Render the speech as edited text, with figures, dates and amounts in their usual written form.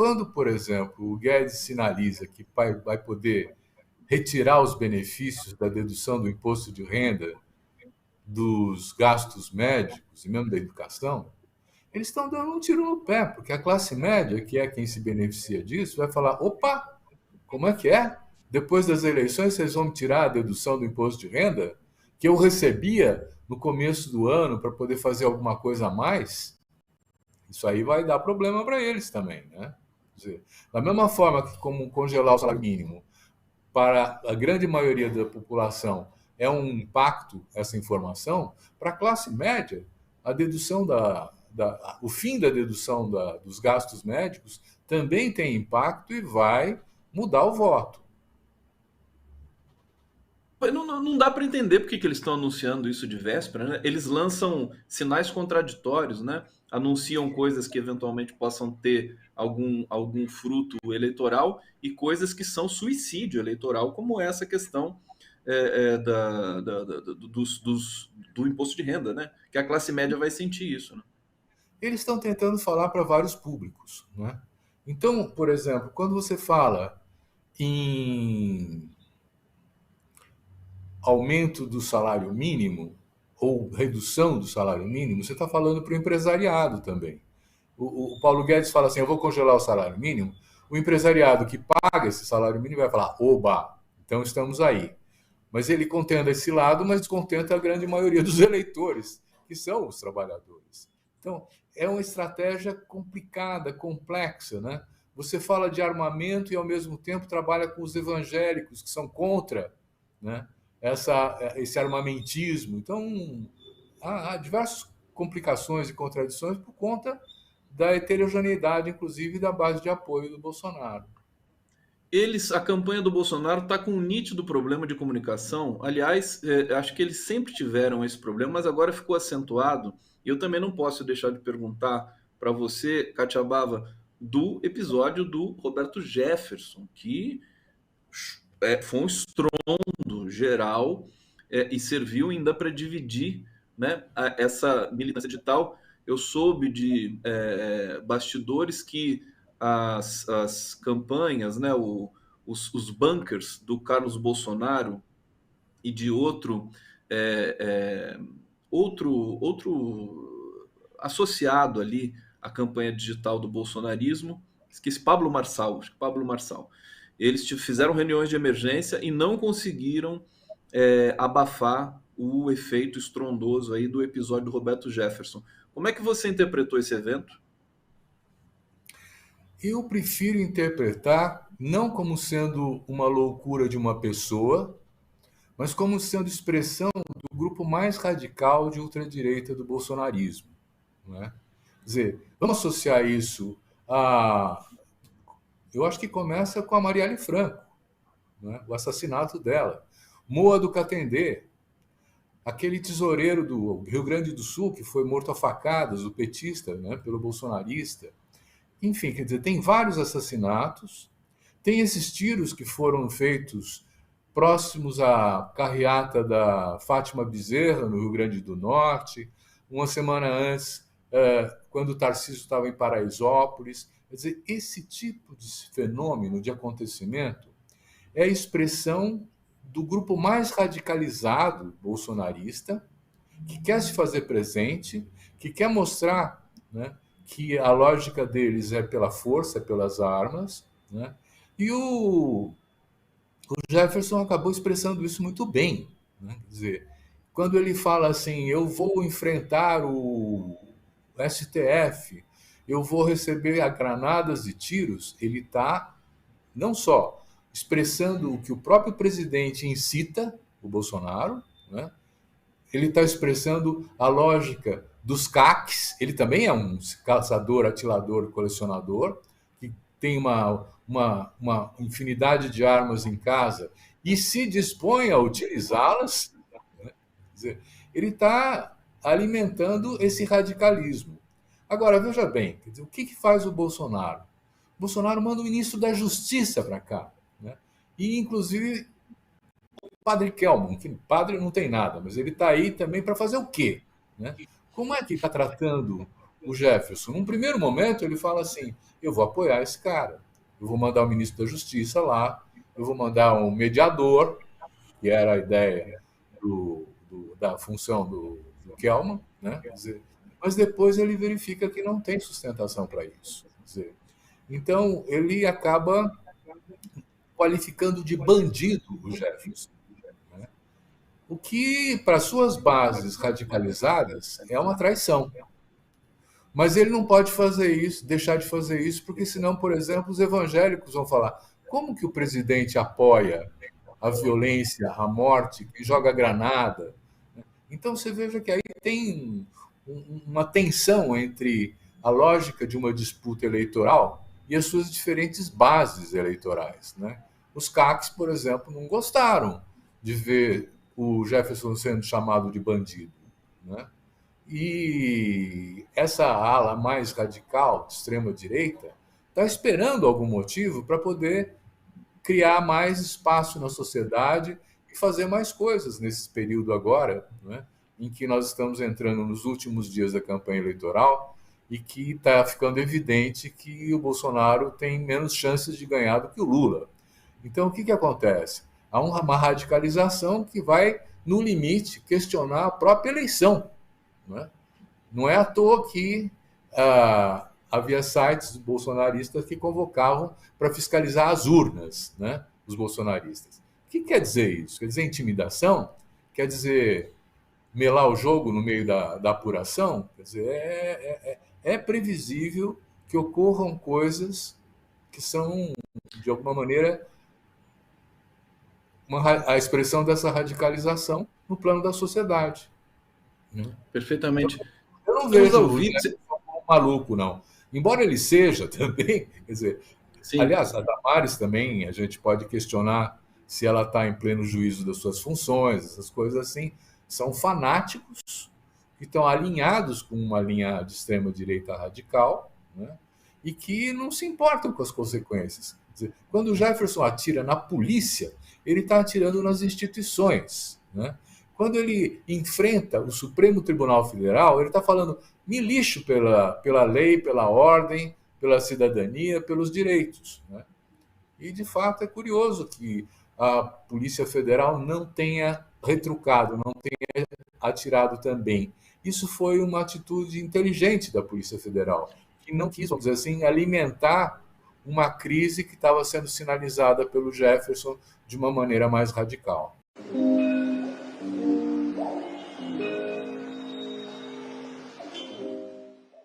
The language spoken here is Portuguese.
quando, por exemplo, o Guedes sinaliza que vai poder retirar os benefícios da dedução do imposto de renda dos gastos médicos e mesmo da educação, eles estão dando um tiro no pé, porque a classe média, que é quem se beneficia disso, vai falar: opa, como é que é? Depois das eleições, vocês vão me tirar a dedução do imposto de renda que eu recebia no começo do ano para poder fazer alguma coisa a mais? Isso aí vai dar problema para eles também, né? Quer dizer, da mesma forma que como congelar o salário mínimo para a grande maioria da população é um impacto essa informação, para a classe média, a dedução o fim da dedução dos gastos médicos também tem impacto e vai mudar o voto. Não dá para entender por que eles estão anunciando isso de véspera, né? Eles lançam sinais contraditórios, né? Anunciam coisas que eventualmente possam ter algum fruto eleitoral e coisas que são suicídio eleitoral, como essa questão do imposto de renda, né? Que a classe média vai sentir isso, né? Eles estão tentando falar para vários públicos, né? Então, por exemplo, quando você fala em aumento do salário mínimo ou redução do salário mínimo, você está falando para o empresariado também. O Paulo Guedes fala assim: eu vou congelar o salário mínimo. O empresariado que paga esse salário mínimo vai falar: oba, então estamos aí. Mas ele contenta esse lado, mas descontenta a grande maioria dos eleitores, que são os trabalhadores. Então, é uma estratégia complicada, complexa, né? Você fala de armamento e, ao mesmo tempo, trabalha com os evangélicos, que são contra, né, esse armamentismo. Então, há diversas complicações e contradições por conta da heterogeneidade, inclusive, da base de apoio do Bolsonaro. A campanha do Bolsonaro está com um nítido problema de comunicação. Aliás, acho que eles sempre tiveram esse problema, mas agora ficou acentuado. E eu também não posso deixar de perguntar para você, Catiabava, do episódio do Roberto Jefferson, que foi um estrondo geral e serviu ainda para dividir, né, essa militância digital. Eu soube de bastidores que as campanhas, né, os bunkers do Carlos Bolsonaro e de outro associado ali à campanha digital do bolsonarismo, esqueci, Pablo Marçal, acho que Pablo Marçal. Eles fizeram reuniões de emergência e não conseguiram abafar o efeito estrondoso aí do episódio do Roberto Jefferson. Como é que você interpretou esse evento? Eu prefiro interpretar não como sendo uma loucura de uma pessoa, mas como sendo expressão do grupo mais radical de ultradireita do bolsonarismo. Não é? Quer dizer, vamos associar isso a. Eu acho que começa com a Marielle Franco, né? O assassinato dela. Moa do Catendê, aquele tesoureiro do Rio Grande do Sul que foi morto a facadas, o petista, né, pelo bolsonarista. Enfim, quer dizer, tem vários assassinatos, tem esses tiros que foram feitos próximos à carreata da Fátima Bezerra, no Rio Grande do Norte, uma semana antes, quando o Tarcísio estava em Paraisópolis. Quer dizer, esse tipo de fenômeno, de acontecimento, é a expressão do grupo mais radicalizado bolsonarista, que quer se fazer presente, que quer mostrar, né, que a lógica deles é pela força, é pelas armas, né? E o Jefferson acabou expressando isso muito bem, né? Quer dizer, quando ele fala assim: eu vou enfrentar o STF, eu vou receber granadas e tiros, ele está não só expressando o que o próprio presidente incita, o Bolsonaro, né? Ele está expressando a lógica dos CACs. Ele também é um caçador, atirador, colecionador, que tem uma infinidade de armas em casa e se dispõe a utilizá-las. Né? Quer dizer, ele está alimentando esse radicalismo. Agora, veja bem, quer dizer, o que faz o Bolsonaro? O Bolsonaro manda o ministro da Justiça para cá. Né? E, inclusive, Padre Kelman, que padre não tem nada, mas ele está aí também para fazer o quê? Né? Como é que está tratando o Jefferson? Num primeiro momento, ele fala assim: eu vou apoiar esse cara, eu vou mandar o ministro da Justiça lá, eu vou mandar um mediador, que era a ideia da função do Kelman, né? Quer dizer, mas depois ele verifica que não tem sustentação para isso. Quer dizer, então, ele acaba qualificando de bandido o Jefferson, né? O que, para suas bases radicalizadas, é uma traição. Mas ele não pode fazer isso, deixar de fazer isso, porque senão, por exemplo, os evangélicos vão falar: como que o presidente apoia a violência, a morte, que joga granada? Então você veja que aí tem uma tensão entre a lógica de uma disputa eleitoral e as suas diferentes bases eleitorais, né? Os CACs, por exemplo, não gostaram de ver o Jefferson sendo chamado de bandido, né? E essa ala mais radical, de extrema-direita, está esperando algum motivo para poder criar mais espaço na sociedade e fazer mais coisas nesse período agora, né, em que nós estamos entrando nos últimos dias da campanha eleitoral e que está ficando evidente que o Bolsonaro tem menos chances de ganhar do que o Lula. Então, o que acontece? Há uma radicalização que vai, no limite, questionar a própria eleição, né? Não é à toa que havia sites bolsonaristas que convocavam para fiscalizar as urnas, né? Os bolsonaristas. O que quer dizer isso? Quer dizer intimidação? Quer dizer melar o jogo no meio da apuração? Quer dizer, é previsível que ocorram coisas que são, de alguma maneira, a expressão dessa radicalização no plano da sociedade, né? Perfeitamente. Eu não Temos vejo o ouvintes. Jefferson como maluco, não. Embora ele seja também, quer dizer, Sim, aliás, a Damares também, a gente pode questionar se ela está em pleno juízo das suas funções, essas coisas assim. São fanáticos que estão alinhados com uma linha de extrema-direita radical, né? E que não se importam com as consequências. Quer dizer, quando o Jefferson atira na polícia, ele está atirando nas instituições, né? Quando ele enfrenta o Supremo Tribunal Federal, ele está falando: me lixo pela lei, pela ordem, pela cidadania, pelos direitos, né? E, de fato, é curioso que a Polícia Federal não tenha retrucado, não tenha atirado também. Isso foi uma atitude inteligente da Polícia Federal, que não quis, vamos dizer assim, alimentar uma crise que estava sendo sinalizada pelo Jefferson de uma maneira mais radical.